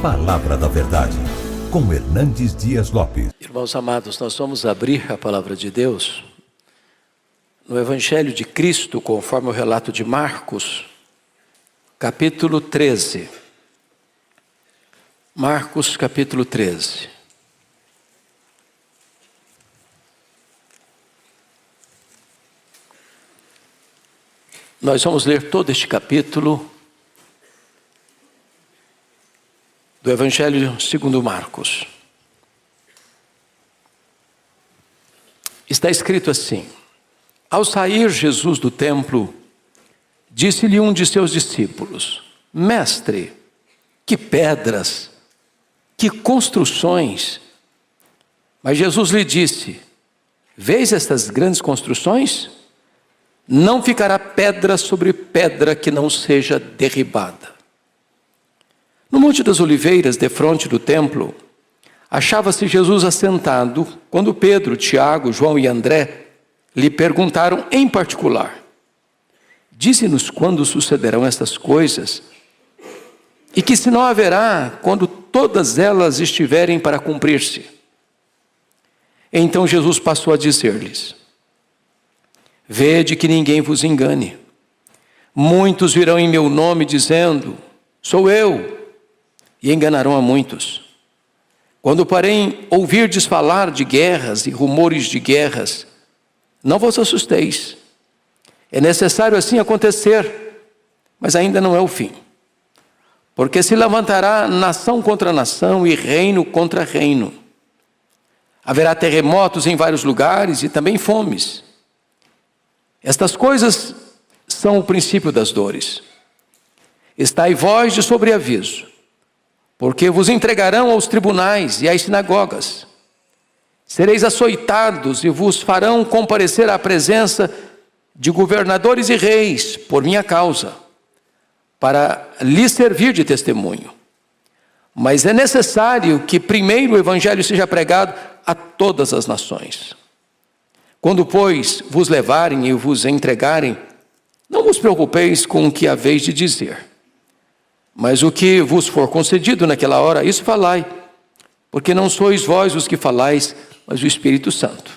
Palavra da Verdade, com Hernandes Dias Lopes. Irmãos amados, nós vamos abrir a Palavra de Deus no Evangelho de Cristo, conforme o relato de Marcos, capítulo 13. Marcos, capítulo 13. Nós vamos ler todo este capítulo do Evangelho segundo Marcos. Está escrito assim: ao sair Jesus do templo, disse-lhe um de seus discípulos: Mestre, que pedras, que construções! Mas Jesus lhe disse: vês estas grandes construções? Não ficará pedra sobre pedra que não seja derribada. No Monte das Oliveiras, defronte do templo, achava-se Jesus assentado, quando Pedro, Tiago, João e André lhe perguntaram em particular: dize-nos quando sucederão estas coisas, e que sinal haverá quando todas elas estiverem para cumprir-se? Então Jesus passou a dizer-lhes: vede que ninguém vos engane. Muitos virão em meu nome dizendo: sou eu, e enganarão a muitos. Quando porém ouvirdes falar de guerras e rumores de guerras, não vos assusteis. É necessário assim acontecer, mas ainda não é o fim. Porque se levantará nação contra nação e reino contra reino. Haverá terremotos em vários lugares e também fomes. Estas coisas são o princípio das dores. Estai vós de sobreaviso, porque vos entregarão aos tribunais e às sinagogas. Sereis açoitados e vos farão comparecer à presença de governadores e reis por minha causa, para lhes servir de testemunho. Mas é necessário que primeiro o evangelho seja pregado a todas as nações. Quando, pois, vos levarem e vos entregarem, não vos preocupeis com o que haveis de dizer. Mas o que vos for concedido naquela hora, isso falai, porque não sois vós os que falais, mas o Espírito Santo.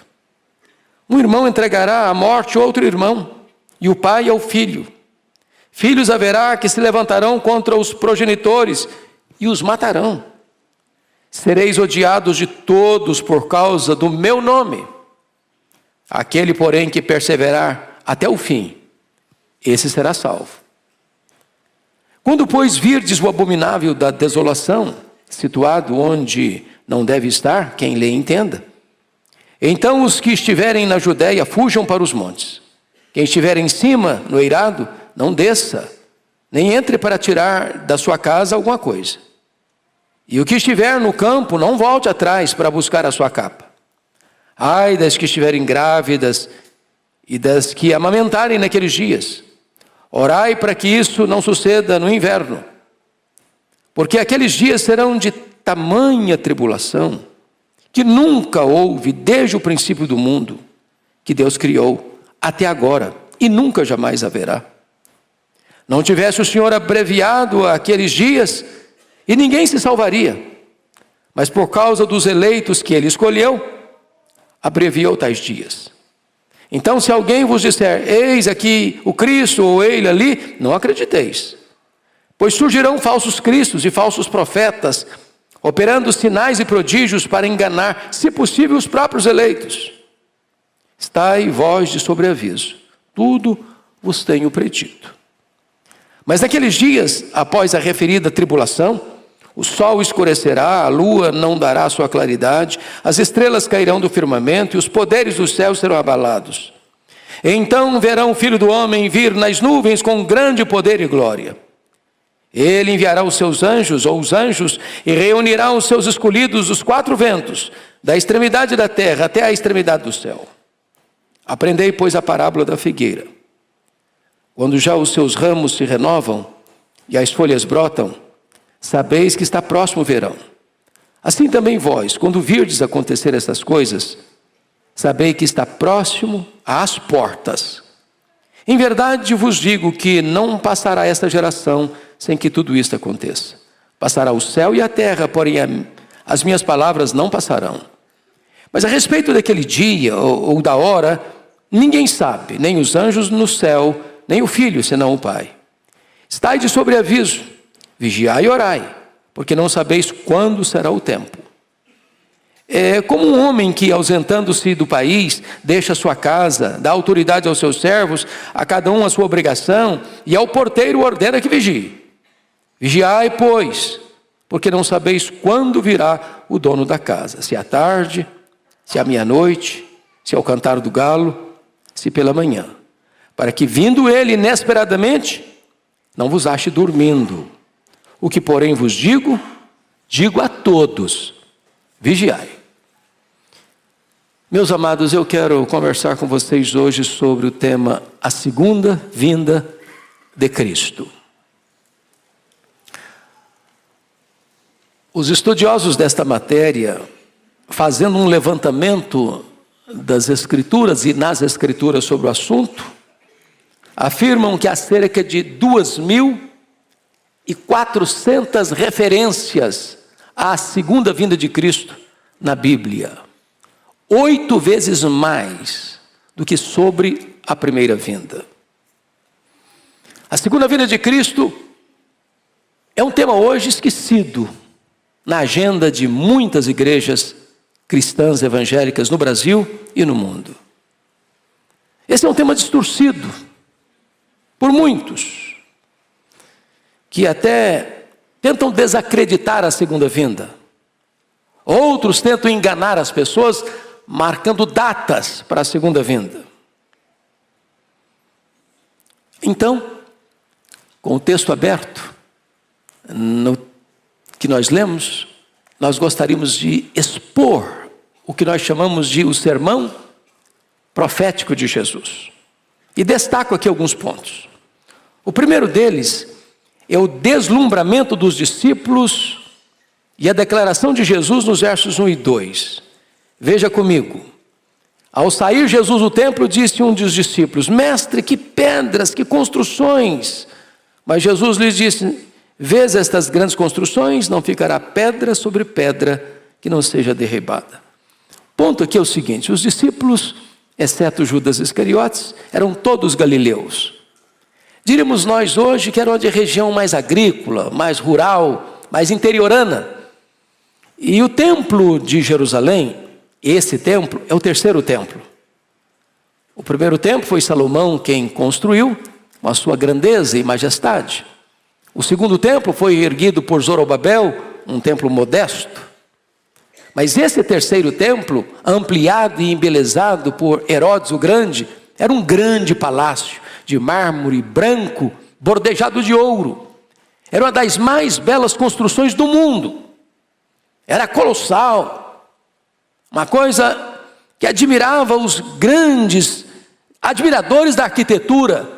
Um irmão entregará à morte outro irmão, e o pai ao filho. Filhos haverá que se levantarão contra os progenitores e os matarão. Sereis odiados de todos por causa do meu nome. Aquele, porém, que perseverar até o fim, esse será salvo. Quando, pois, virdes o abominável da desolação, situado onde não deve estar, quem lê entenda. Então os que estiverem na Judéia fujam para os montes. Quem estiver em cima, no eirado, não desça, nem entre para tirar da sua casa alguma coisa. E o que estiver no campo, não volte atrás para buscar a sua capa. Ai das que estiverem grávidas e das que amamentarem naqueles dias. Orai para que isso não suceda no inverno, porque aqueles dias serão de tamanha tribulação, que nunca houve desde o princípio do mundo, que Deus criou, até agora, e nunca jamais haverá. Não tivesse o Senhor abreviado aqueles dias, e ninguém se salvaria, mas por causa dos eleitos que Ele escolheu, abreviou tais dias. Então, se alguém vos disser: eis aqui o Cristo, ou ele ali, não acrediteis. Pois surgirão falsos cristos e falsos profetas, operando sinais e prodígios para enganar, se possível, os próprios eleitos. Estai vós de sobreaviso, tudo vos tenho predito. Mas naqueles dias, após a referida tribulação, o sol escurecerá, a lua não dará sua claridade, as estrelas cairão do firmamento e os poderes dos céus serão abalados. Então verão o Filho do Homem vir nas nuvens com grande poder e glória. Ele enviará os seus anjos, ou os anjos, e reunirá os seus escolhidos dos quatro ventos, da extremidade da terra até a extremidade do céu. Aprendei, pois, a parábola da figueira. Quando já os seus ramos se renovam e as folhas brotam, sabeis que está próximo o verão. Assim também vós, quando virdes acontecer estas coisas, sabei que está próximo às portas. Em verdade vos digo que não passará esta geração sem que tudo isto aconteça. Passará o céu e a terra, porém as minhas palavras não passarão. Mas a respeito daquele dia ou da hora, ninguém sabe, nem os anjos no céu, nem o Filho, senão o Pai. Estai de sobreaviso, vigiai e orai, porque não sabeis quando será o tempo. É como um homem que, ausentando-se do país, deixa sua casa, dá autoridade aos seus servos, a cada um a sua obrigação, e ao porteiro ordena que vigie. Vigiai, pois, porque não sabeis quando virá o dono da casa, se à tarde, se à meia-noite, se ao cantar do galo, se pela manhã, para que, vindo ele inesperadamente, não vos ache dormindo. O que, porém, vos digo, digo a todos: vigiai. Meus amados, eu quero conversar com vocês hoje sobre o tema a segunda vinda de Cristo. Os estudiosos desta matéria, fazendo um levantamento das Escrituras e nas Escrituras sobre o assunto, afirmam que há cerca de 2.400 referências à segunda vinda de Cristo na Bíblia. 8 vezes mais do que sobre a primeira vinda. A segunda vinda de Cristo é um tema hoje esquecido na agenda de muitas igrejas cristãs evangélicas no Brasil e no mundo. Esse é um tema distorcido por muitos, que até tentam desacreditar a segunda vinda. Outros tentam enganar as pessoas, marcando datas para a segunda vinda. Então, com o texto aberto, que nós lemos, nós gostaríamos de expor o que nós chamamos de o sermão profético de Jesus. E destaco aqui alguns pontos. O primeiro deles é o deslumbramento dos discípulos e a declaração de Jesus nos versos 1 e 2. Veja comigo. Ao sair Jesus do templo, disse um dos discípulos: Mestre, que pedras, que construções! Mas Jesus lhes disse: Vês estas grandes construções? Não ficará pedra sobre pedra que não seja derribada. O ponto aqui é o seguinte: os discípulos, exceto Judas Iscariotes, eram todos galileus. Diríamos nós hoje que eram de região mais agrícola, mais rural, mais interiorana. E o templo de Jerusalém, esse templo, é o terceiro templo. O primeiro templo foi Salomão quem construiu, com a sua grandeza e majestade. O segundo templo foi erguido por Zorobabel, um templo modesto. Mas esse terceiro templo, ampliado e embelezado por Herodes o Grande, era um grande palácio de mármore branco, bordejado de ouro. Era uma das mais belas construções do mundo. Era colossal. Uma coisa que admirava os grandes admiradores da arquitetura.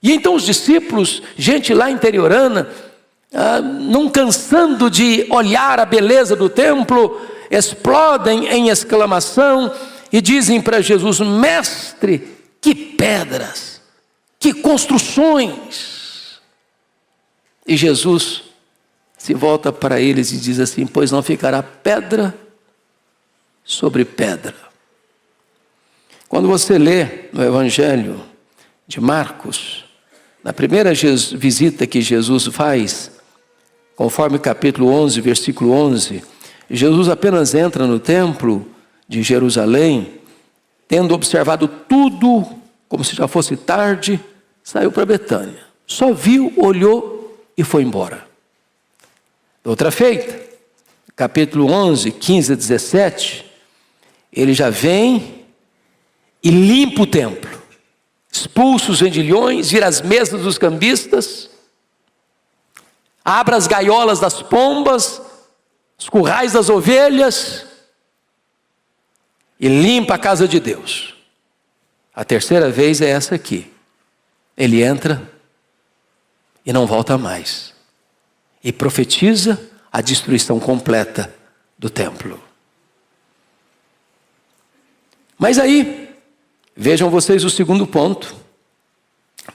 E então os discípulos, gente lá interiorana, não cansando de olhar a beleza do templo, explodem em exclamação e dizem para Jesus: Mestre, que pedras, que construções! E Jesus se volta para eles e diz assim: Pois não ficará pedra sobre pedra. Quando você lê no Evangelho de Marcos, na primeira visita que Jesus faz, conforme capítulo 11, versículo 11, Jesus apenas entra no templo de Jerusalém, tendo observado tudo, como se já fosse tarde, saiu para Betânia. Só viu, olhou e foi embora. Outra feita, capítulo 11, 15 a 17, ele já vem e limpa o templo. Expulsa os vendilhões, vira as mesas dos cambistas, abre as gaiolas das pombas, os currais das ovelhas e limpa a casa de Deus. A terceira vez é essa aqui. Ele entra e não volta mais. E profetiza a destruição completa do templo. Mas aí, vejam vocês o segundo ponto.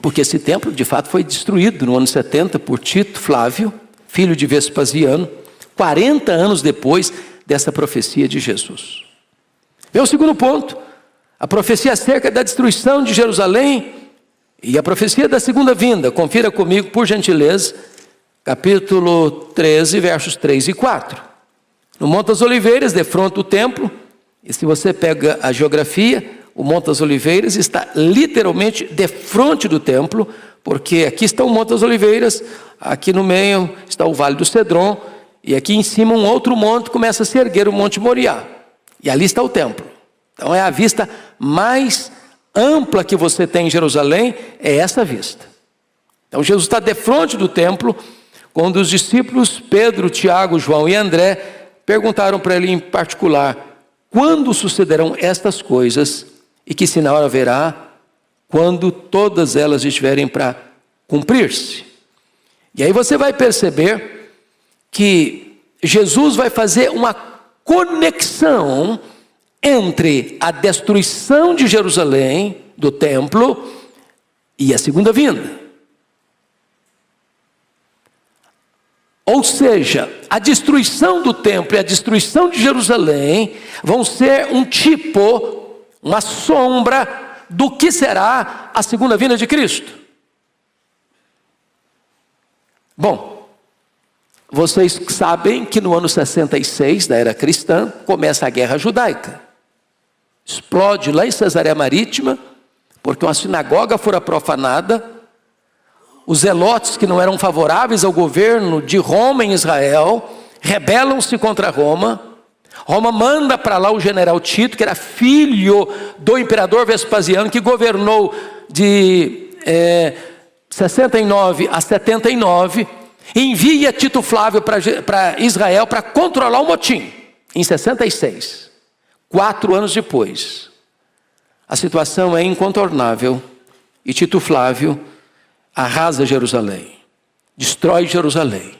Porque esse templo, de fato, foi destruído no ano 70 por Tito Flávio, filho de Vespasiano, 40 anos depois dessa profecia de Jesus. Meu segundo ponto, a profecia acerca da destruição de Jerusalém e a profecia da segunda vinda. Confira comigo, por gentileza, capítulo 13, versos 3 e 4. No Monte das Oliveiras, defronte do templo, e se você pega a geografia, o Monte das Oliveiras está literalmente defronte do templo, porque aqui está o Monte das Oliveiras, aqui no meio está o Vale do Cedron, e aqui em cima um outro monte começa a se erguer, o Monte Moriá. E ali está o templo. Então é a vista mais ampla que você tem em Jerusalém, é essa vista. Então Jesus está defronte do templo, quando os discípulos Pedro, Tiago, João e André perguntaram para ele em particular: quando sucederão estas coisas e que sinal haverá quando todas elas estiverem para cumprir-se? E aí você vai perceber que Jesus vai fazer uma conexão entre a destruição de Jerusalém, do templo, e a segunda vinda. Ou seja, a destruição do templo e a destruição de Jerusalém vão ser um tipo, uma sombra do que será a segunda vinda de Cristo. Bom, vocês sabem que no ano 66 da era cristã começa a guerra judaica. Explode lá em Cesareia Marítima, porque uma sinagoga fora profanada. Os zelotes, que não eram favoráveis ao governo de Roma em Israel, rebelam-se contra Roma. Roma manda para lá o general Tito, que era filho do imperador Vespasiano, que governou de 69 a 79, envia Tito Flávio para Israel para controlar o motim, em 66. 4 anos depois, a situação é incontornável, e Tito Flávio arrasa Jerusalém, destrói Jerusalém.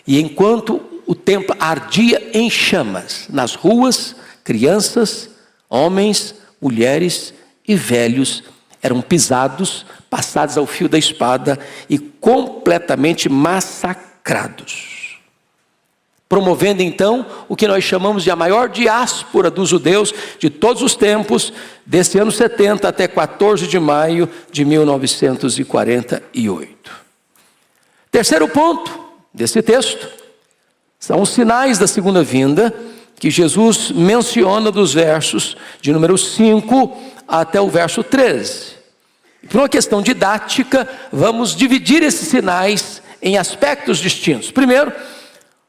E enquanto o templo ardia em chamas, nas ruas, crianças, homens, mulheres e velhos eram pisados, passados ao fio da espada e completamente massacrados. Promovendo então o que nós chamamos de a maior diáspora dos judeus de todos os tempos, desse ano 70 até 14 de maio de 1948. Terceiro ponto desse texto são os sinais da segunda vinda, que Jesus menciona dos versos de número 5 até o verso 13. E por uma questão didática, vamos dividir esses sinais em aspectos distintos. Primeiro,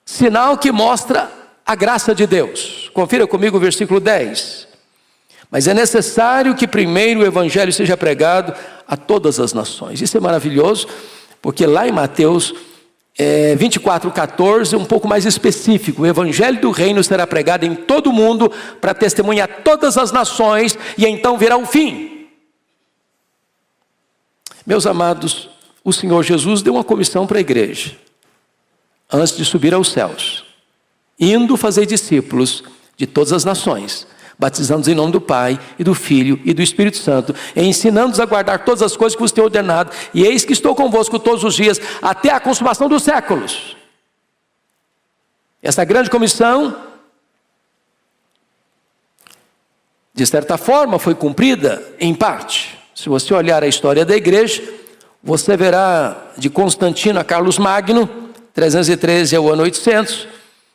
sinal que mostra a graça de Deus. Confira comigo o versículo 10. Mas é necessário que primeiro o evangelho seja pregado a todas as nações. Isso é maravilhoso, porque lá em Mateus 24:14, um pouco mais específico: o evangelho do reino será pregado em todo o mundo para testemunhar a todas as nações, e então virá o fim. Meus amados, o Senhor Jesus deu uma comissão para a igreja antes de subir aos céus: indo fazer discípulos de todas as nações, batizando-os em nome do Pai, e do Filho, e do Espírito Santo, e ensinando-os a guardar todas as coisas que vos tenho ordenado, e eis que estou convosco todos os dias, até a consumação dos séculos. Essa grande comissão, de certa forma, foi cumprida em parte. Se você olhar a história da igreja, você verá de Constantino a Carlos Magno, 313 ao ano 800,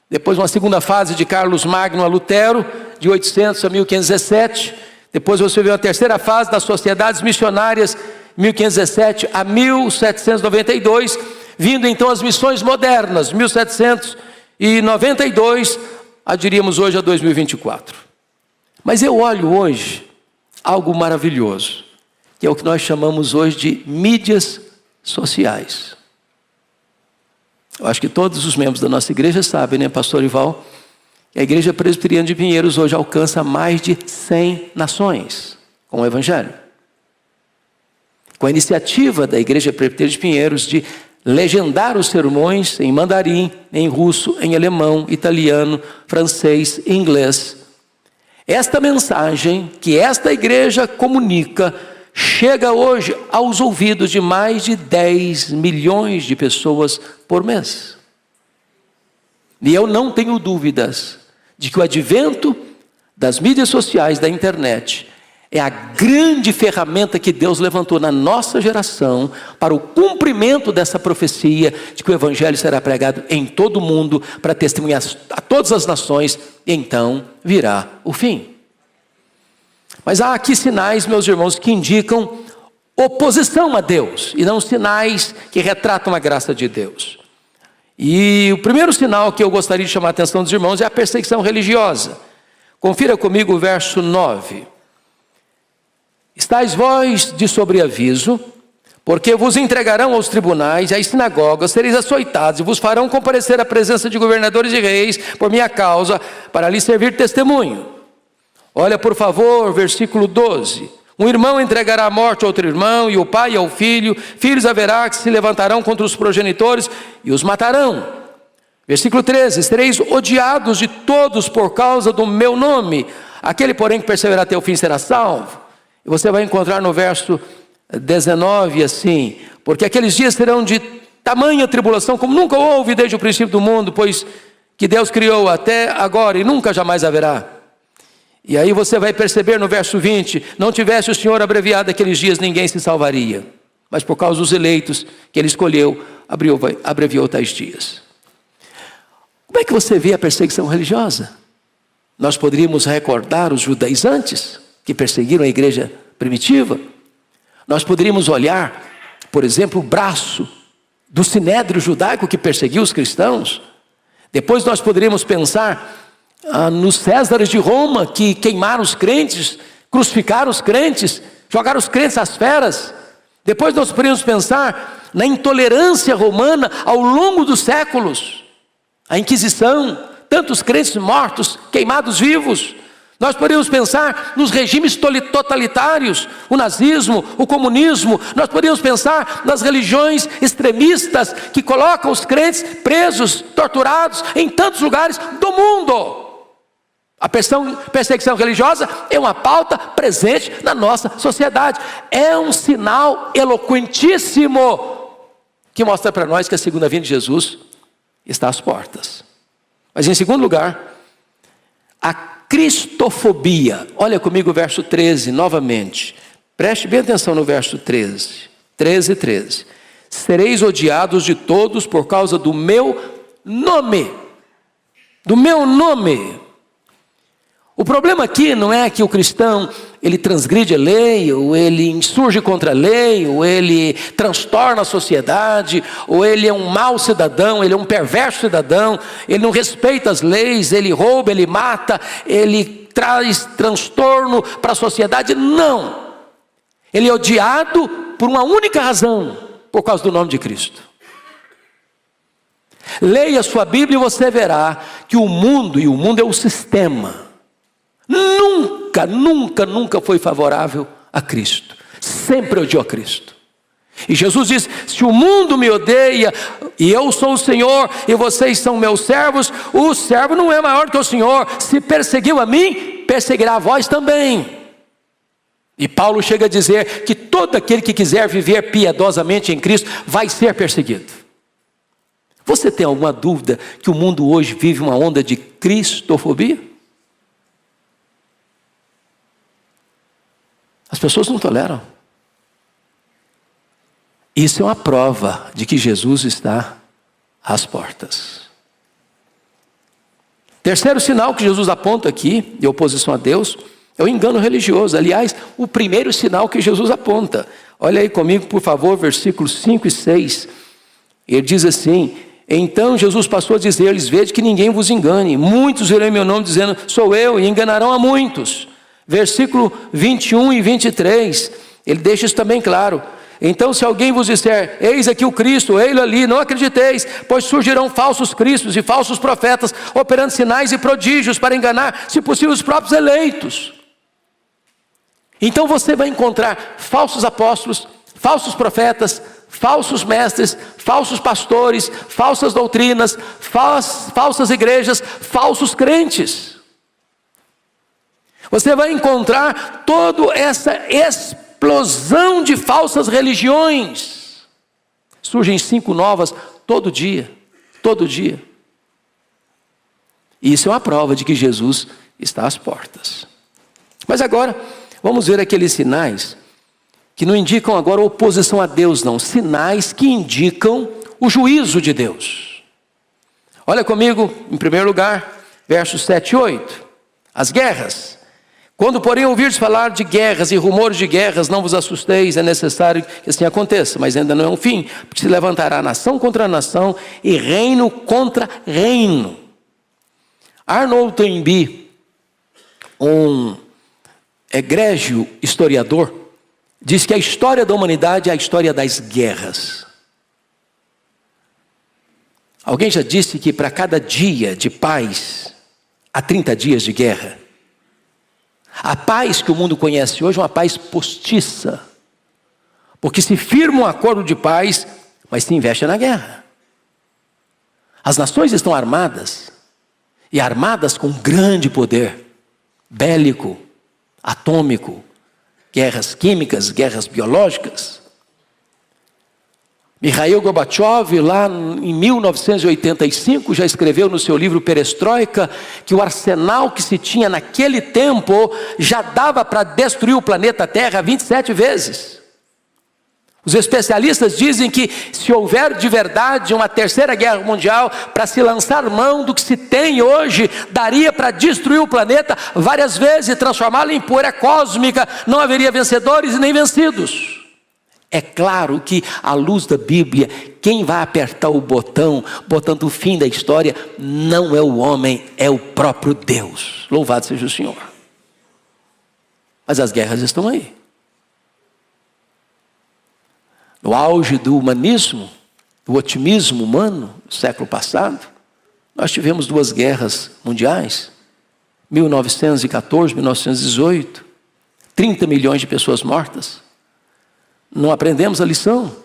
depois uma segunda fase de Carlos Magno a Lutero, de 800 a 1517, depois você vê uma terceira fase das sociedades missionárias, 1517 a 1792, vindo então as missões modernas, 1792, diríamos hoje a 2024. Mas eu olho hoje algo maravilhoso, que é o que nós chamamos hoje de mídias sociais. Eu acho que todos os membros da nossa igreja sabem, né, pastor Ival? A igreja presbiteriana de Pinheiros hoje alcança mais de 100 nações com o evangelho. Com a iniciativa da igreja presbiteriana de Pinheiros de legendar os sermões em mandarim, em russo, em alemão, italiano, francês e inglês. Esta mensagem que esta igreja comunica chega hoje aos ouvidos de mais de 10 milhões de pessoas por mês. E eu não tenho dúvidas de que o advento das mídias sociais, da internet, é a grande ferramenta que Deus levantou na nossa geração para o cumprimento dessa profecia de que o Evangelho será pregado em todo o mundo para testemunhar a todas as nações, e então virá o fim. Mas há aqui sinais, meus irmãos, que indicam oposição a Deus, e não sinais que retratam a graça de Deus. E o primeiro sinal que eu gostaria de chamar a atenção dos irmãos é a perseguição religiosa. Confira comigo o verso 9. Estais vós de sobreaviso, porque vos entregarão aos tribunais e às sinagogas, sereis açoitados, e vos farão comparecer à presença de governadores e reis, por minha causa, para lhes servir testemunho. Olha, por favor, versículo 12. Um irmão entregará à morte outro irmão, e o pai ao filho. Filhos haverá que se levantarão contra os progenitores e os matarão. Versículo 13. Sereis odiados de todos por causa do meu nome. Aquele, porém, que perseverar até o fim será salvo. E você vai encontrar no verso 19 assim: porque aqueles dias serão de tamanha tribulação como nunca houve desde o princípio do mundo, pois que Deus criou até agora e nunca jamais haverá. E aí você vai perceber no verso 20: não tivesse o Senhor abreviado aqueles dias, ninguém se salvaria. Mas por causa dos eleitos que Ele escolheu, abreviou tais dias. Como é que você vê a perseguição religiosa? Nós poderíamos recordar os judaizantes que perseguiram a igreja primitiva. Nós poderíamos olhar, por exemplo, o braço do sinédrio judaico que perseguiu os cristãos. Depois nós poderíamos pensar nos Césares de Roma, que queimaram os crentes, crucificaram os crentes, jogaram os crentes às feras. Depois nós poderíamos pensar na intolerância romana ao longo dos séculos, a Inquisição, tantos crentes mortos, queimados vivos. Nós poderíamos pensar nos regimes totalitários, o nazismo, o comunismo. Nós poderíamos pensar nas religiões extremistas que colocam os crentes presos, torturados em tantos lugares do mundo. A perseguição religiosa é uma pauta presente na nossa sociedade. É um sinal eloquentíssimo que mostra para nós que a segunda vinda de Jesus está às portas. Mas em segundo lugar, a cristofobia. Olha comigo o verso 13 novamente. Preste bem atenção no verso 13. 13. Sereis odiados de todos por causa do meu nome. Do meu nome. O problema aqui não é que o cristão, ele transgride a lei, ou ele insurge contra a lei, ou ele transtorna a sociedade, ou ele é um mau cidadão, ele é um perverso cidadão, ele não respeita as leis, ele rouba, ele mata, ele traz transtorno para a sociedade. Não. Ele é odiado por uma única razão, por causa do nome de Cristo. Leia sua Bíblia e você verá que o mundo, e o mundo é o sistema, nunca foi favorável a Cristo. Sempre odiou a Cristo. E Jesus diz: se o mundo me odeia, e eu sou o Senhor, e vocês são meus servos, o servo não é maior que o Senhor. Se perseguiu a mim, perseguirá a vós também. E Paulo chega a dizer que todo aquele que quiser viver piedosamente em Cristo vai ser perseguido. Você tem alguma dúvida que o mundo hoje vive uma onda de cristofobia? As pessoas não toleram. Isso é uma prova de que Jesus está às portas. Terceiro sinal que Jesus aponta aqui, de oposição a Deus, é o engano religioso. Aliás, o primeiro sinal que Jesus aponta. Olha aí comigo, por favor, versículos 5 e 6. Ele diz assim: então Jesus passou a dizer-lhes: vede que ninguém vos engane. Muitos virão em meu nome dizendo: sou eu, e enganarão a muitos. Versículo 21 e 23, ele deixa isso também claro. Então, se alguém vos disser: eis aqui o Cristo, ei-lo ali, não acrediteis, pois surgirão falsos cristos e falsos profetas, operando sinais e prodígios para enganar, se possível, os próprios eleitos. Então você vai encontrar falsos apóstolos, falsos profetas, falsos mestres, falsos pastores, falsas doutrinas, falsas igrejas, falsos crentes. Você vai encontrar toda essa explosão de falsas religiões. Surgem 5 novas todo dia, todo dia. E isso é uma prova de que Jesus está às portas. Mas agora, vamos ver aqueles sinais que não indicam agora oposição a Deus, não. Sinais que indicam o juízo de Deus. Olha comigo, em primeiro lugar, versos 7 e 8. As guerras. Quando, porém, ouvirdes falar de guerras e rumores de guerras, não vos assusteis, é necessário que assim aconteça, mas ainda não é um fim, porque se levantará nação contra nação e reino contra reino. Arnold Toynbee, um egrégio historiador, diz que a história da humanidade é a história das guerras. Alguém já disse que para cada dia de paz, há 30 dias de guerra. A paz que o mundo conhece hoje é uma paz postiça, porque se firma um acordo de paz, mas se investe na guerra. As nações estão armadas, e armadas com grande poder bélico, atômico, guerras químicas, guerras biológicas. Mikhail Gorbachev, lá em 1985, já escreveu no seu livro Perestroika que o arsenal que se tinha naquele tempo já dava para destruir o planeta Terra 27 vezes. Os especialistas dizem que se houver de verdade uma terceira guerra mundial, para se lançar mão do que se tem hoje, daria para destruir o planeta várias vezes e transformá-lo em poeira cósmica, não haveria vencedores e nem vencidos. É claro que, à luz da Bíblia, quem vai apertar o botão, botando o fim da história, não é o homem, é o próprio Deus. Louvado seja o Senhor. Mas as guerras estão aí. No auge do humanismo, do otimismo humano, no século passado, nós tivemos 2 guerras mundiais, 1914, 1918, 30 milhões de pessoas mortas. Não aprendemos a lição.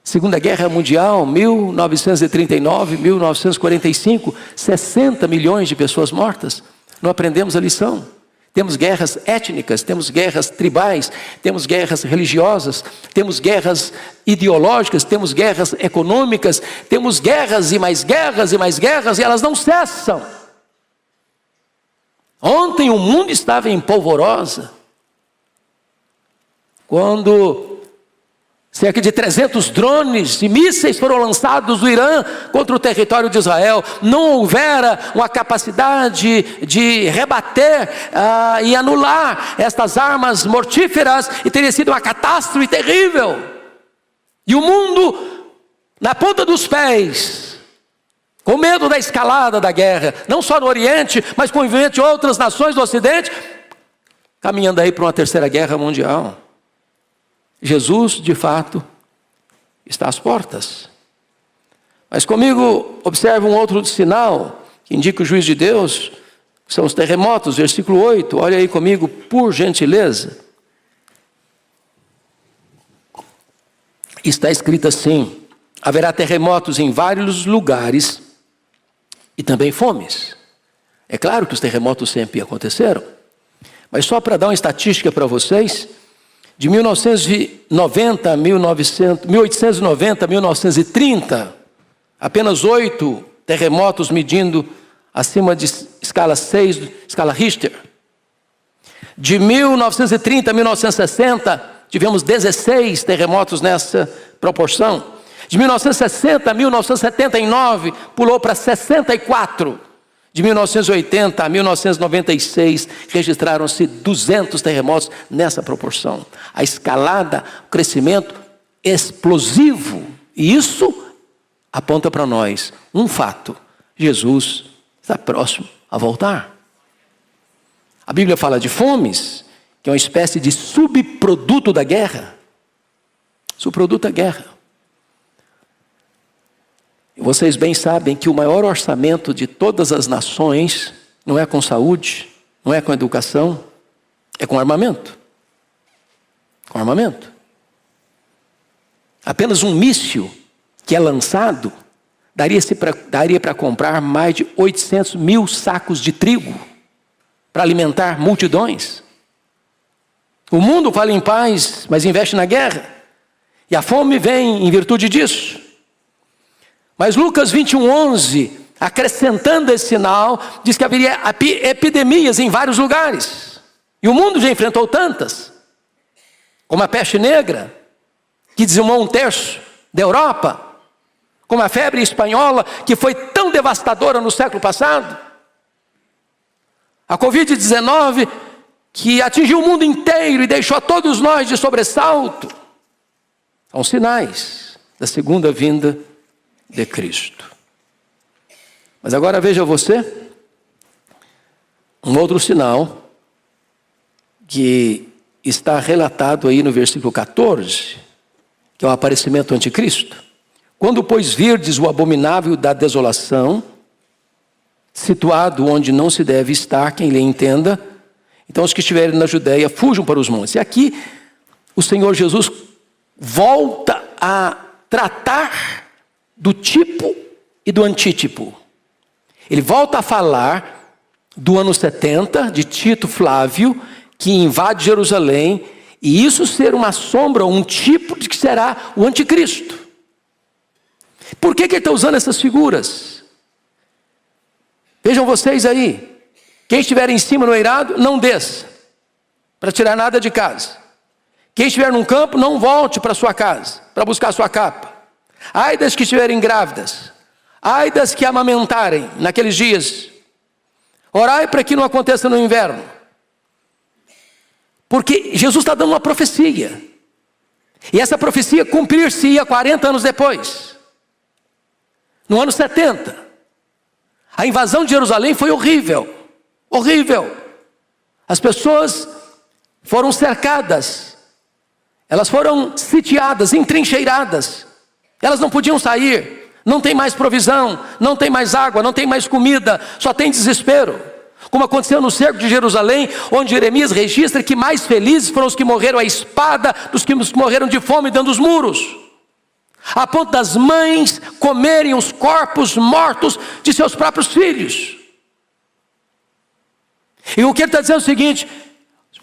Segunda Guerra Mundial, 1939, 1945, 60 milhões de pessoas mortas. Não aprendemos a lição. Temos guerras étnicas, temos guerras tribais, temos guerras religiosas, temos guerras ideológicas, temos guerras econômicas, temos guerras e mais guerras e mais guerras, e elas não cessam. Ontem o mundo estava em polvorosa, quando cerca de 300 drones e mísseis foram lançados do Irã contra o território de Israel. Não houvera uma capacidade de rebater e anular estas armas mortíferas, e teria sido uma catástrofe terrível. E o mundo, na ponta dos pés, com medo da escalada da guerra, não só no Oriente, mas com o envolvimento de outras nações do Ocidente, caminhando aí para uma terceira guerra mundial. Jesus, de fato, está às portas. Mas comigo, observe um outro sinal que indica o juízo de Deus, que são os terremotos, versículo 8. Olha aí comigo, por gentileza. Está escrito assim: haverá terremotos em vários lugares e também fomes. É claro que os terremotos sempre aconteceram, mas só para dar uma estatística para vocês, de 1890 a 1930, apenas 8 terremotos medindo acima de escala 6, escala Richter. De 1930 a 1960, tivemos 16 terremotos nessa proporção. De 1960 a 1979, pulou para 64. De 1980 a 1996, registraram-se 200 terremotos nessa proporção. A escalada, o crescimento explosivo. E isso aponta para nós um fato: Jesus está próximo a voltar. A Bíblia fala de fomes, que é uma espécie de subproduto da guerra. Subproduto da guerra. Vocês bem sabem que o maior orçamento de todas as nações não é com saúde, não é com educação, é com armamento. Com armamento. Apenas um míssil que é lançado daria para comprar mais de 800 mil sacos de trigo para alimentar multidões. O mundo fala em paz, mas investe na guerra. E a fome vem em virtude disso. Mas Lucas 21:11 acrescentando esse sinal, diz que haveria epidemias em vários lugares. E o mundo já enfrentou tantas, como a peste negra, que dizimou 1/3 da Europa, como a febre espanhola, que foi tão devastadora no século passado, a Covid-19, que atingiu o mundo inteiro e deixou todos nós de sobressalto. São sinais da segunda vinda de Cristo. Mas agora veja você, um outro sinal que está relatado aí no versículo 14, que é o aparecimento do anticristo. Quando, pois, virdes o abominável da desolação, situado onde não se deve estar, quem lhe entenda, então os que estiverem na Judéia fujam para os montes. E aqui o Senhor Jesus volta a tratar do tipo e do antítipo. Ele volta a falar do ano 70, de Tito Flávio, que invade Jerusalém, e isso ser uma sombra, um tipo de que será o anticristo. Por que ele está usando essas figuras? Vejam vocês aí. Quem estiver em cima no eirado, não desça para tirar nada de casa. Quem estiver num campo, não volte para sua casa para buscar sua capa. Ai das que estiverem grávidas, ai das que amamentarem naqueles dias. Orai para que não aconteça no inverno. Porque Jesus está dando uma profecia. E essa profecia cumprir-se-ia 40 anos depois. No ano 70. A invasão de Jerusalém foi horrível. Horrível. As pessoas foram cercadas. Elas foram sitiadas, entrincheiradas. Elas não podiam sair. Não tem mais provisão, não tem mais água, não tem mais comida. Só tem desespero. Como aconteceu no cerco de Jerusalém, onde Jeremias registra que mais felizes foram os que morreram à espada dos que morreram de fome dentro dos muros. A ponto das mães comerem os corpos mortos de seus próprios filhos. E o que ele está dizendo é o seguinte: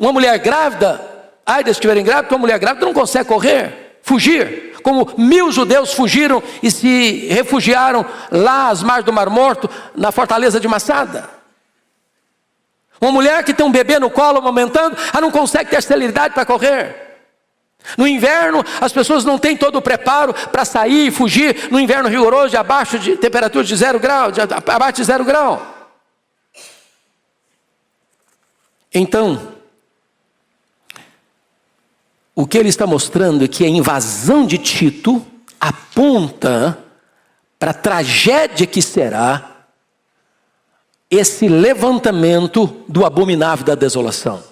uma mulher grávida, ai das que estiverem grávidas, uma mulher grávida não consegue correr, fugir. Como 1000 judeus fugiram e se refugiaram lá às margens do Mar Morto, na fortaleza de Massada. Uma mulher que tem um bebê no colo amamentando, ela não consegue ter celeridade para correr. No inverno, as pessoas não têm todo o preparo para sair e fugir no inverno rigoroso, de abaixo de temperatura de 0 grau, abaixo de 0 grau. Então, o que ele está mostrando é que a invasão de Tito aponta para a tragédia que será esse levantamento do abominável da desolação,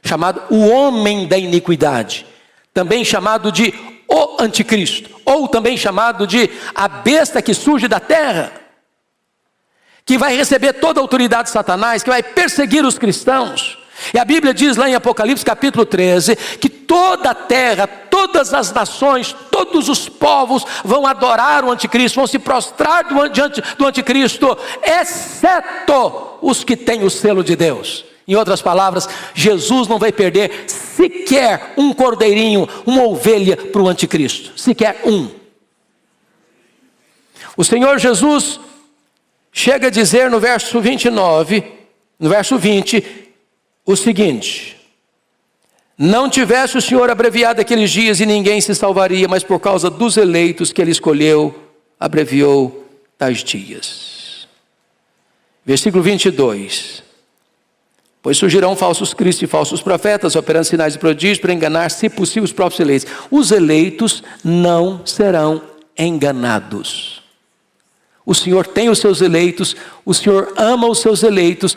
chamado o homem da iniquidade, também chamado de o anticristo, ou também chamado de a besta que surge da terra, que vai receber toda a autoridade de Satanás, que vai perseguir os cristãos. E a Bíblia diz lá em Apocalipse capítulo 13, que toda a terra, todas as nações, todos os povos vão adorar o anticristo, vão se prostrar diante do anticristo, exceto os que têm o selo de Deus. Em outras palavras, Jesus não vai perder sequer um cordeirinho, uma ovelha para o anticristo, sequer um. O Senhor Jesus chega a dizer no verso 29, no verso 20, o seguinte: não tivesse o Senhor abreviado aqueles dias e ninguém se salvaria, mas por causa dos eleitos que ele escolheu, abreviou tais dias. Versículo 22. Pois surgirão falsos cristos e falsos profetas, operando sinais e prodígios para enganar, se possível, os próprios eleitos. Os eleitos não serão enganados. O Senhor tem os seus eleitos, o Senhor ama os seus eleitos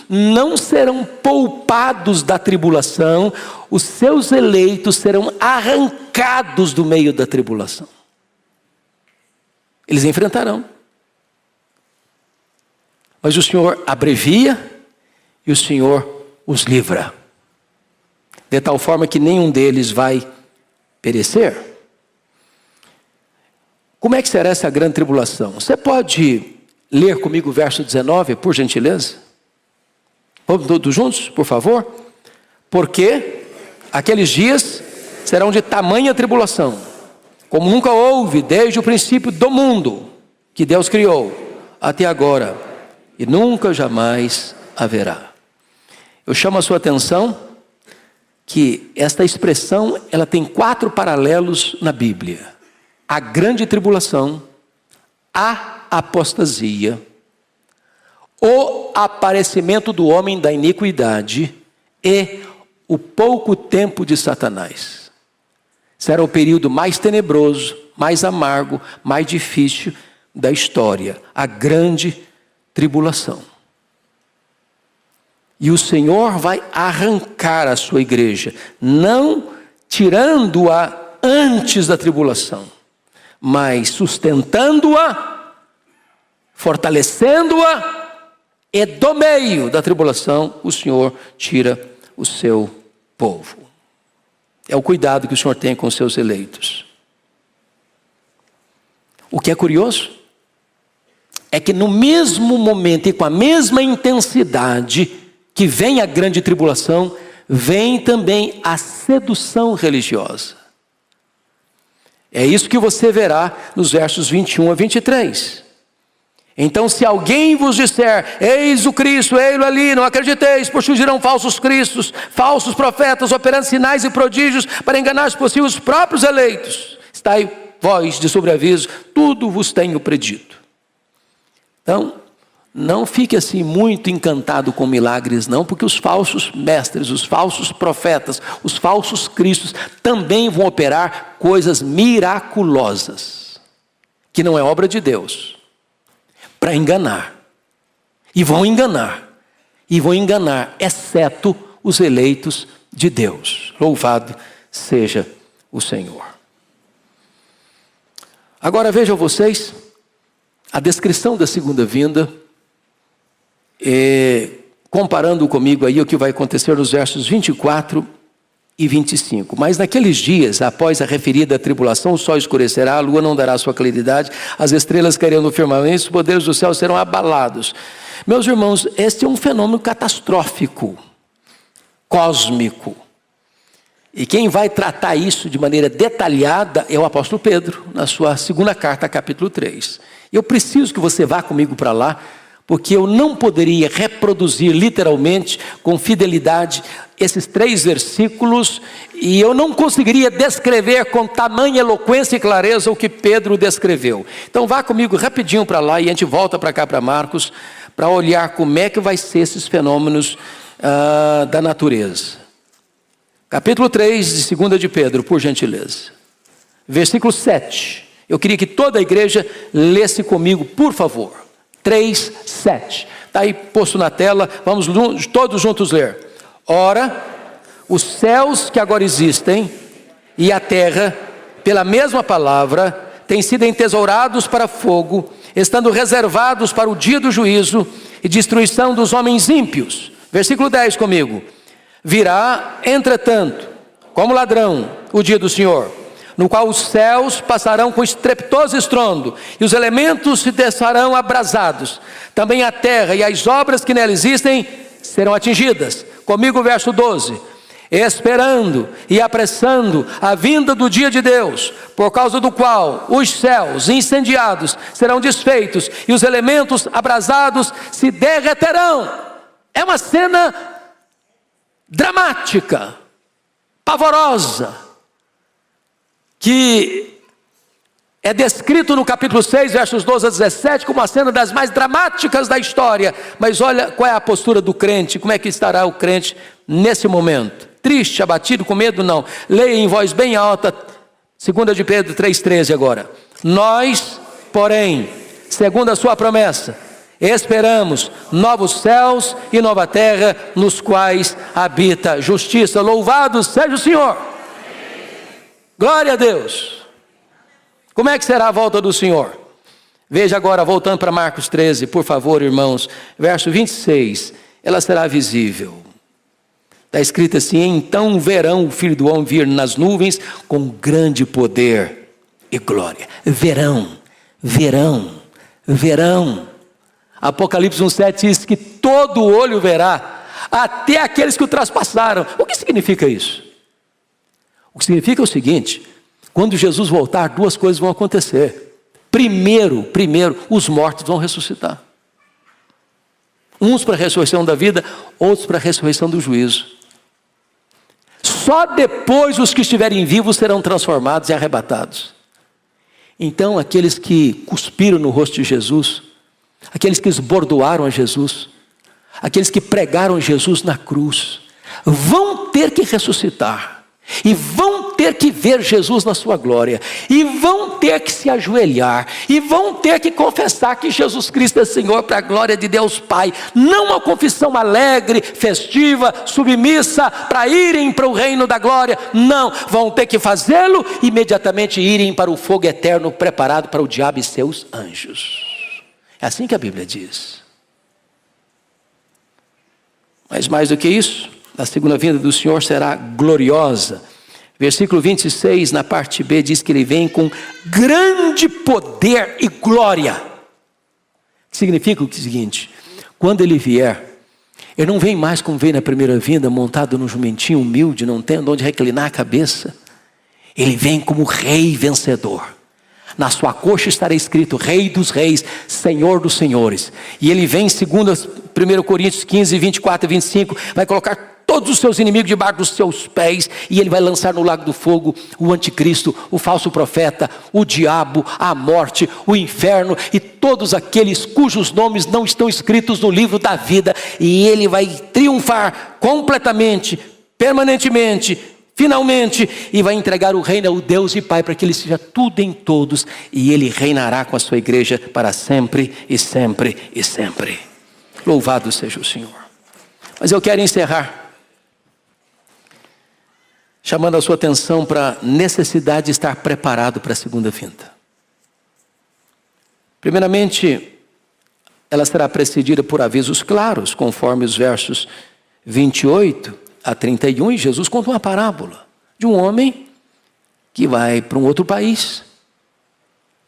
não serão poupados da tribulação, os seus eleitos serão arrancados do meio da tribulação. Eles enfrentarão. Mas o Senhor abrevia e o Senhor os livra, de tal forma que nenhum deles vai perecer. Como é que será essa grande tribulação? Você pode ler comigo o verso 19, por gentileza? Vamos todos juntos, por favor? Porque aqueles dias serão de tamanha tribulação, como nunca houve desde o princípio do mundo, que Deus criou até agora e nunca jamais haverá. Eu chamo a sua atenção que esta expressão ela tem 4 paralelos na Bíblia: a grande tribulação, a apostasia, o aparecimento do homem da iniquidade e o pouco tempo de Satanás. Será o período mais tenebroso, mais amargo, mais difícil da história, a grande tribulação. E o Senhor vai arrancar a sua igreja, não tirando-a antes da tribulação, mas sustentando-a, fortalecendo-a, e do meio da tribulação o Senhor tira o seu povo. É o cuidado que o Senhor tem com os seus eleitos. O que é curioso é que no mesmo momento e com a mesma intensidade que vem a grande tribulação, vem também a sedução religiosa. É isso que você verá nos versos 21 a 23. Então, se alguém vos disser, eis o Cristo, ei-lo ali, não acrediteis, pois surgirão falsos cristos, falsos profetas, operando sinais e prodígios, para enganar, se possível, os próprios eleitos. Estai vós de sobreaviso, tudo vos tenho predito. Então, não fique assim muito encantado com milagres não, porque os falsos mestres, os falsos profetas, os falsos cristos também vão operar coisas miraculosas, que não é obra de Deus, para enganar. E vão enganar, exceto os eleitos de Deus. Louvado seja o Senhor. Agora vejam vocês, a descrição da segunda vinda, comparando comigo aí o que vai acontecer nos versos 24 e 25. Mas naqueles dias, após a referida tribulação, o sol escurecerá, a lua não dará sua claridade, as estrelas cairão no firmamento, os poderes do céu serão abalados. Meus irmãos, este é um fenômeno catastrófico, cósmico. E quem vai tratar isso de maneira detalhada é o apóstolo Pedro, na sua segunda carta, capítulo 3. Eu preciso que você vá comigo para lá, porque eu não poderia reproduzir literalmente, com fidelidade, esses 3 versículos, e eu não conseguiria descrever com tamanha eloquência e clareza o que Pedro descreveu. Então vá comigo rapidinho para lá, e a gente volta para cá, para Marcos, para olhar como é que vai ser esses fenômenos da natureza. Capítulo 3 de 2 de Pedro, por gentileza. Versículo 7. Eu queria que toda a igreja lesse comigo, por favor. 3, 7. Está aí posto na tela, vamos todos juntos ler. Ora, os céus que agora existem e a terra, pela mesma palavra, têm sido entesourados para fogo, estando reservados para o dia do juízo e destruição dos homens ímpios. Versículo 10 comigo. Virá, entretanto, como ladrão, o dia do Senhor, no qual os céus passarão com estrepitoso estrondo, e os elementos se desfarão abrasados. Também a terra e as obras que nela existem serão atingidas. Comigo o verso 12. Esperando e apressando a vinda do dia de Deus, por causa do qual os céus incendiados serão desfeitos, e os elementos abrasados se derreterão. É uma cena dramática, pavorosa, que é descrito no capítulo 6, versos 12 a 17, como uma cena das mais dramáticas da história. Mas olha qual é a postura do crente, como é que estará o crente nesse momento. Triste, abatido, com medo? Não. Leia em voz bem alta, 2 de Pedro 3,13 agora. Nós, porém, segundo a sua promessa, esperamos novos céus e nova terra, nos quais habita justiça. Louvado seja o Senhor. Glória a Deus. Como é que será a volta do Senhor? Veja agora, voltando para Marcos 13, por favor, irmãos, verso 26, ela será visível. Está escrito assim: então verão o Filho do Homem vir nas nuvens com grande poder e glória. Verão, verão, verão. Apocalipse 1,7 diz que todo olho verá, até aqueles que o traspassaram. O que significa isso? O que significa é o seguinte: quando Jesus voltar, 2 coisas vão acontecer. primeiro, os mortos vão ressuscitar. Uns para a ressurreição da vida, outros para a ressurreição do juízo. Só depois os que estiverem vivos serão transformados e arrebatados. Então aqueles que cuspiram no rosto de Jesus, aqueles que esbordoaram a Jesus, aqueles que pregaram Jesus na cruz, vão ter que ressuscitar. E vão ter que ver Jesus na sua glória. E vão ter que se ajoelhar. E vão ter que confessar que Jesus Cristo é Senhor para a glória de Deus Pai. Não uma confissão alegre, festiva, submissa, para irem para o reino da glória. Não, vão ter que fazê-lo e imediatamente irem para o fogo eterno preparado para o diabo e seus anjos. É assim que a Bíblia diz. Mas mais do que isso, a segunda vinda do Senhor será gloriosa. Versículo 26, na parte B, diz que ele vem com grande poder e glória. Significa o seguinte: quando ele vier, ele não vem mais como veio na primeira vinda, montado num jumentinho humilde, não tendo onde reclinar a cabeça. Ele vem como rei vencedor. Na sua coxa estará escrito Rei dos Reis, Senhor dos Senhores. E ele vem, segundo 1 Coríntios 15, 24 e 25, vai colocar todos os seus inimigos debaixo dos seus pés, e ele vai lançar no lago do fogo o anticristo, o falso profeta, o diabo, a morte, o inferno e todos aqueles cujos nomes não estão escritos no livro da vida. E ele vai triunfar completamente, permanentemente, finalmente, e vai entregar o reino ao Deus e Pai, para que ele seja tudo em todos, e ele reinará com a sua igreja para sempre e sempre e sempre. Louvado seja o Senhor. Mas eu quero encerrar chamando a sua atenção para a necessidade de estar preparado para a segunda vinda. Primeiramente, ela será precedida por avisos claros, conforme os versos 28 a 31, e Jesus conta uma parábola de um homem que vai para um outro país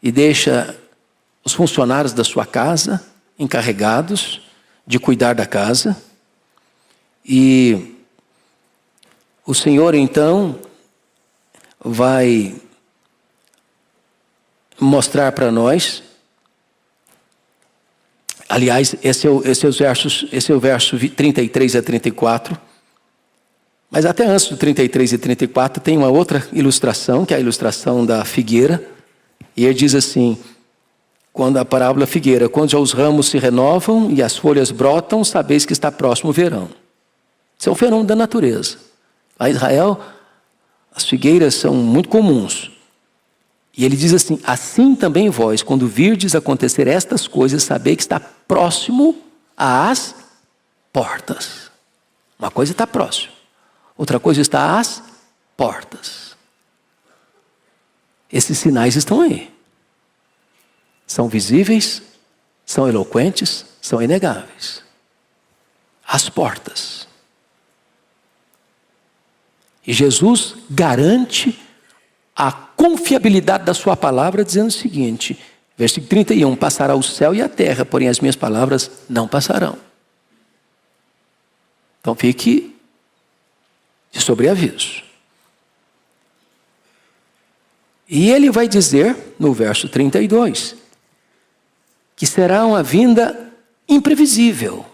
e deixa os funcionários da sua casa encarregados de cuidar da casa. E o Senhor então vai mostrar para nós, aliás, esse é o verso 33 a 34, mas até antes do 33 e 34 tem uma outra ilustração, que é a ilustração da figueira, e ele diz assim, quando a parábola figueira, quando já os ramos se renovam e as folhas brotam, sabeis que está próximo o verão. Isso é um fenômeno da natureza. Lá em Israel, as figueiras são muito comuns. E ele diz assim, assim também vós, quando virdes acontecer estas coisas, sabei que está próximo às portas. Uma coisa está próximo, outra coisa está às portas. Esses sinais estão aí. São visíveis, são eloquentes, são inegáveis. As portas. E Jesus garante a confiabilidade da sua palavra, dizendo o seguinte, versículo 31, passará o céu e a terra, porém as minhas palavras não passarão. Então fique de sobreaviso. E ele vai dizer, no verso 32, que será uma vinda imprevisível.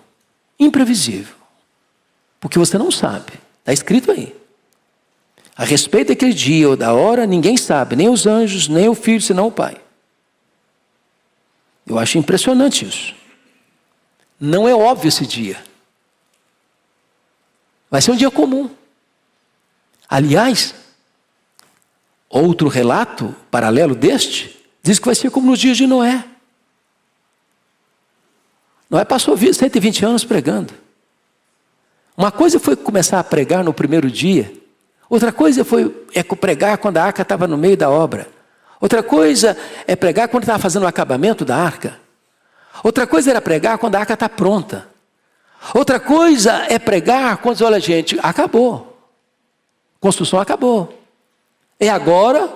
Imprevisível. Porque você não sabe. Está escrito aí. A respeito daquele dia ou da hora, ninguém sabe, nem os anjos, nem o Filho, senão o Pai. Eu acho impressionante isso. Não é óbvio esse dia. Vai ser um dia comum. Aliás, outro relato paralelo deste, diz que vai ser como nos dias de Noé. Noé passou 120 anos pregando. Uma coisa foi começar a pregar no primeiro dia, outra coisa é pregar quando a arca estava no meio da obra. Outra coisa é pregar quando estava fazendo o acabamento da arca. Outra coisa era pregar quando a arca está pronta. Outra coisa é pregar quando, olha gente, acabou. Construção acabou. É agora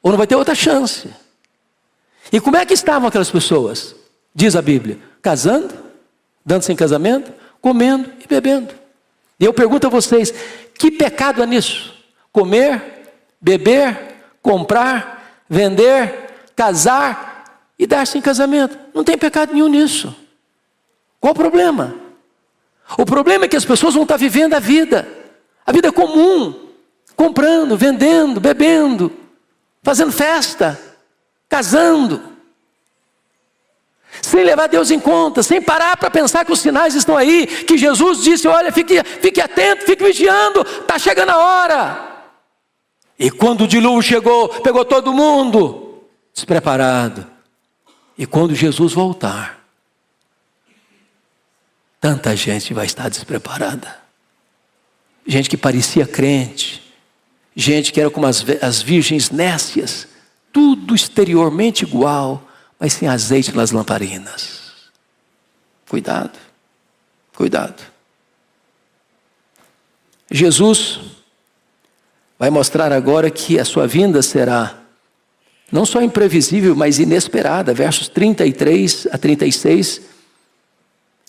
ou não vai ter outra chance. E como é que estavam aquelas pessoas? Diz a Bíblia, casando, dando-se em casamento, comendo e bebendo. E eu pergunto a vocês, que pecado é nisso? Comer, beber, comprar, vender, casar e dar-se em casamento. Não tem pecado nenhum nisso. Qual o problema? O problema é que as pessoas vão estar vivendo a vida comum, comprando, vendendo, bebendo, fazendo festa, casando, sem levar Deus em conta, sem parar para pensar que os sinais estão aí, que Jesus disse, olha, fique atento, fique vigiando, está chegando a hora. E quando o dilúvio chegou, pegou todo mundo despreparado. E quando Jesus voltar, tanta gente vai estar despreparada. Gente que parecia crente, gente que era como as virgens nécias, tudo exteriormente igual, mas sem azeite nas lamparinas. Cuidado, cuidado. Jesus vai mostrar agora que a sua vinda será não só imprevisível, mas inesperada. Versos 33 a 36,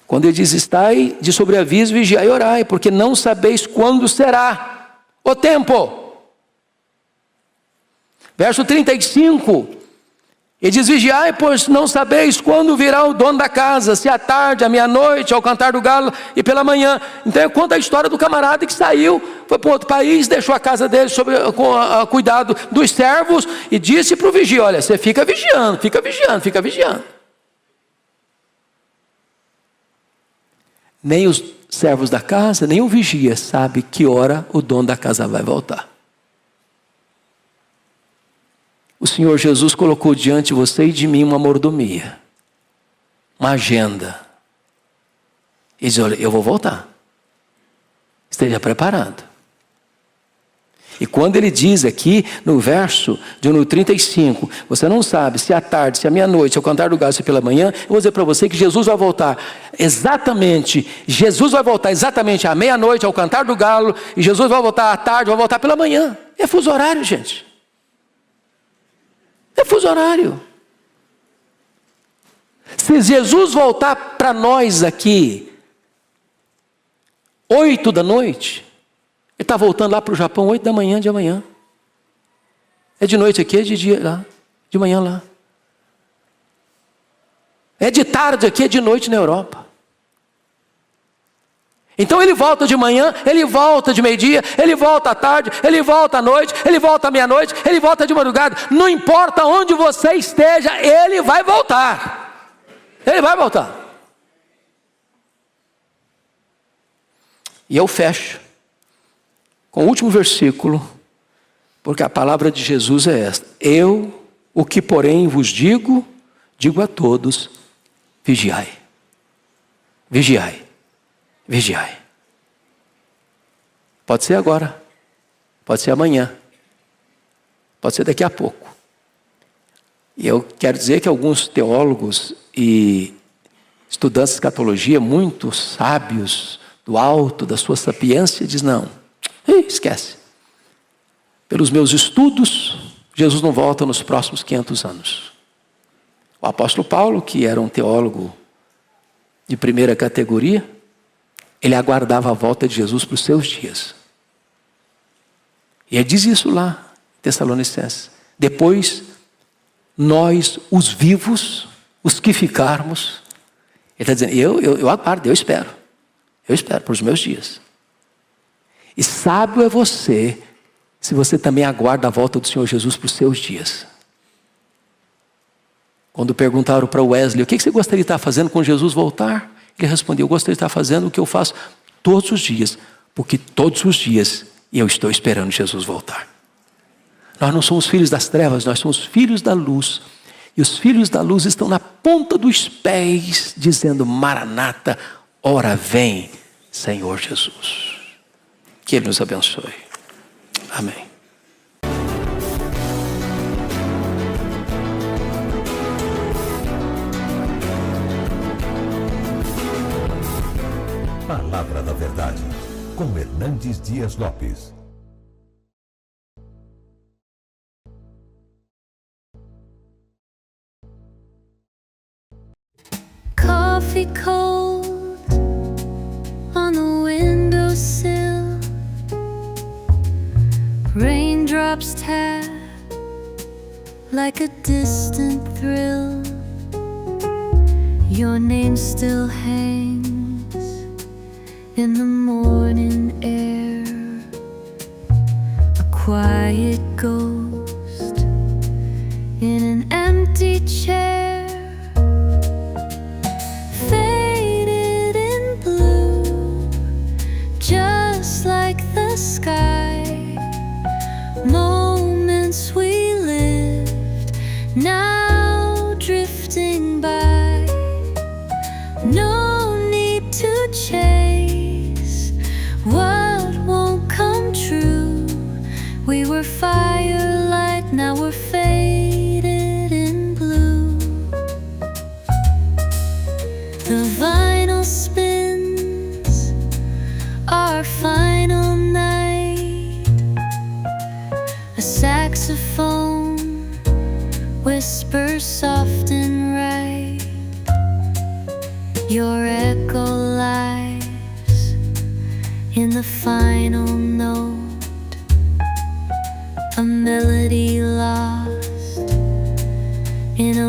quando ele diz, estai de sobreaviso, vigiai e orai, porque não sabeis quando será o tempo. Verso 35, ele diz, vigiai, pois não sabeis quando virá o dono da casa, se à tarde, à meia-noite, ao cantar do galo e pela manhã. Então conta a história do camarada que saiu, foi para outro país, deixou a casa dele com cuidado dos servos e disse para o vigia, olha, você fica vigiando, fica vigiando, fica vigiando. Nem os servos da casa, nem o vigia sabe que hora o dono da casa vai voltar. O Senhor Jesus colocou diante de você e de mim uma mordomia, uma agenda. Ele diz, olha, eu vou voltar. Esteja preparado. E quando ele diz aqui, no verso no 35, você não sabe se à tarde, se à meia-noite, se ao cantar do galo, se pela manhã, eu vou dizer para você que Jesus vai voltar exatamente à meia-noite, ao cantar do galo, e Jesus vai voltar à tarde, vai voltar pela manhã. É fuso horário, gente. É fuso horário. Se Jesus voltar para nós aqui 8 da noite, ele está voltando lá para o Japão 8 da manhã de amanhã. É de noite aqui, é de dia lá, de manhã lá. É de tarde aqui, é de noite na Europa. Então ele volta de manhã, ele volta de meio-dia, ele volta à tarde, ele volta à noite, ele volta à meia-noite, ele volta de madrugada. Não importa onde você esteja, ele vai voltar. Ele vai voltar. E eu fecho com o último versículo, porque a palavra de Jesus é esta. Eu, o que porém vos digo, digo a todos, vigiai. Vigiai. Vigiai. Pode ser agora, pode ser amanhã, pode ser daqui a pouco. E eu quero dizer que alguns teólogos e estudantes de escatologia, muito sábios do alto da sua sapiência, dizem não, esquece. Pelos meus estudos, Jesus não volta nos próximos 500 anos. O apóstolo Paulo, que era um teólogo de primeira categoria, ele aguardava a volta de Jesus para os seus dias. E ele diz isso lá, em Tessalonicenses. Depois, nós, os vivos, os que ficarmos, ele está dizendo, eu aguardo, eu espero para os meus dias. E sábio é você, se você também aguarda a volta do Senhor Jesus para os seus dias. Quando perguntaram para Wesley, o que você gostaria de estar fazendo quando Jesus voltar? Ele respondeu, eu gostaria de estar fazendo o que eu faço todos os dias, porque todos os dias eu estou esperando Jesus voltar. Nós não somos filhos das trevas, nós somos filhos da luz. E os filhos da luz estão na ponta dos pés, dizendo, Maranata, ora vem, Senhor Jesus. Que Ele nos abençoe. Amém. Palavra da Verdade, com Hernandes Dias Lopes. Coffee cold on the windowsill, raindrops tap like a distant thrill. Your name still hangs in the morning air, a quiet ghost in an empty chair, faded in blue, just like the sky. Moments we lived, now drifting by. No need to chase what won't come true. We were firelight, now we're faded in blue. The vinyl spins, our final night. A saxophone whispers soft and right. Your echo lies in the final note, a melody lost in a